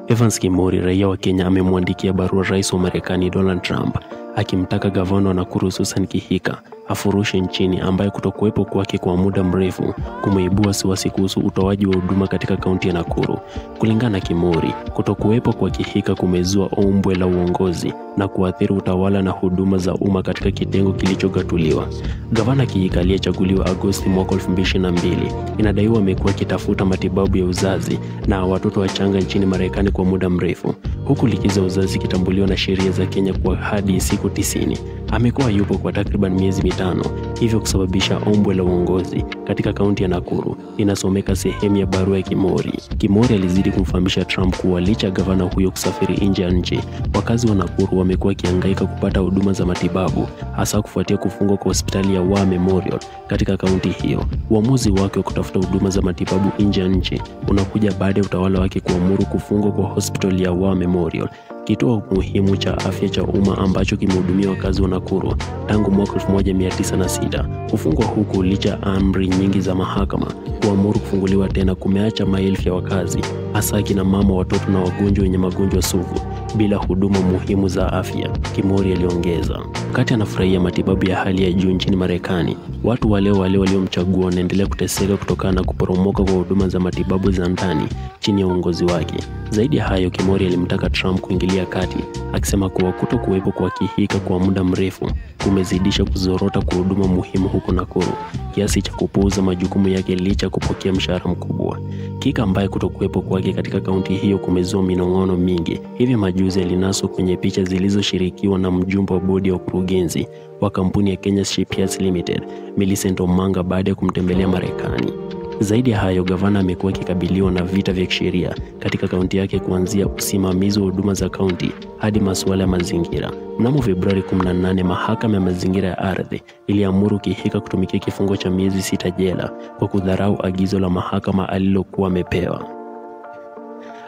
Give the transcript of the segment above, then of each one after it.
Evans Kimori, raia wa Kenya, amemwandikia barua Rais wa Marekani Donald Trump akimtaka gavana wa Nakuru Susan Kihika afurushe nchini, ambaye kutokuwepo kwake kwa muda mrefu kumeibua wasiwasi kuhusu utoaji wa huduma katika kaunti ya Nakuru. Kulingana na Kimori, kutokuwepo kwa Kihika kumezua ombwe la uongozi na kuathiri utawala na huduma za umma katika kitengo kilichogatuliwa. Gavana Kihika aliyechaguliwa Agosti mwaka 2022 inadaiwa amekuwa akitafuta matibabu ya uzazi na watoto wachanga nchini Marekani kwa muda mrefu, huku likizo ya uzazi kitambuliwa na sheria za Kenya kwa hadi siku 90. Amekuwa yupo kwa takriban miezi mitano, hivyo kusababisha ombwe la uongozi katika kaunti ya Nakuru, inasomeka sehemu ya barua ya Kimori. Kimori alizidi kumfahamisha Trump kuwa licha gavana huyo kusafiri nje ya nchi, wakazi wa Nakuru wamekuwa kihangaika kupata huduma za matibabu, hasa kufuatia kufungwa kwa hospitali ya War Memorial katika kaunti hiyo. Uamuzi wake wa kutafuta huduma za matibabu nje ya nchi unakuja baada ya utawala wake kuamuru kufungwa kwa hospitali ya War Memorial, kituo muhimu cha afya cha umma ambacho kimehudumia wakazi wa Nakuru tangu mwaka 1906. Kufungwa huku licha amri nyingi za mahakama kuamuru kufunguliwa tena kumeacha maelfu ya wakazi, hasa kina mama, watoto na wagonjwa wenye magonjwa sugu bila huduma muhimu za afya, Kimori aliongeza. Wakati anafurahia matibabu ya hali ya juu nchini Marekani, watu wale waliomchagua wanaendelea kuteseka kutokana na kuporomoka kwa huduma za matibabu za ndani chini ya uongozi wake. Zaidi ya hayo, Kimori alimtaka Trump kuingilia kati, akisema kuwa kutokuwepo kwa Kihika kwa muda mrefu kumezidisha kuzorota kwa huduma muhimu huko Nakuru, kiasi cha kupuuza majukumu yake licha kupokea mshahara mkubwa. Kihika, ambaye kutokuwepo kwake katika kaunti hiyo kumezua minong'ono mingi, hivi majuzi alinaswa kwenye picha zilizoshirikiwa na mjumbe wa bodi ya ukurugenzi wa kampuni ya Kenya Shipyards Limited, Millicent Omanga, baada ya kumtembelea Marekani. Zaidi ya hayo, gavana amekuwa akikabiliwa na vita vya kisheria katika kaunti yake, kuanzia usimamizi wa huduma za kaunti hadi masuala ya mazingira. Mnamo Februari 18, mahakama ya mazingira ya ardhi iliamuru Kihika kutumikia kifungo cha miezi 6 jela kwa kudharau agizo la mahakama alilokuwa amepewa.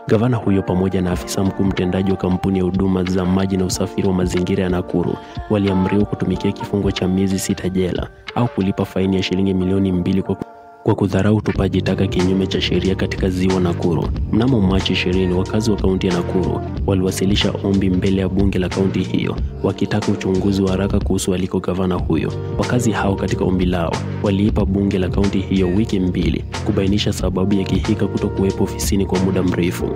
Gavana huyo pamoja na afisa mkuu mtendaji wa kampuni ya huduma za maji na usafiri wa mazingira ya Nakuru waliamriwa kutumikia kifungo cha miezi 6 jela au kulipa faini ya shilingi milioni 2 kwa kudharau utupaji taka kinyume cha sheria katika ziwa Nakuru. Mnamo Machi 20, wakazi wa kaunti ya Nakuru waliwasilisha ombi mbele ya bunge la kaunti hiyo wakitaka uchunguzi wa haraka kuhusu aliko gavana huyo. Wakazi hao katika ombi lao waliipa bunge la kaunti hiyo wiki 2 kubainisha sababu ya Kihika kutokuwepo ofisini kwa muda mrefu.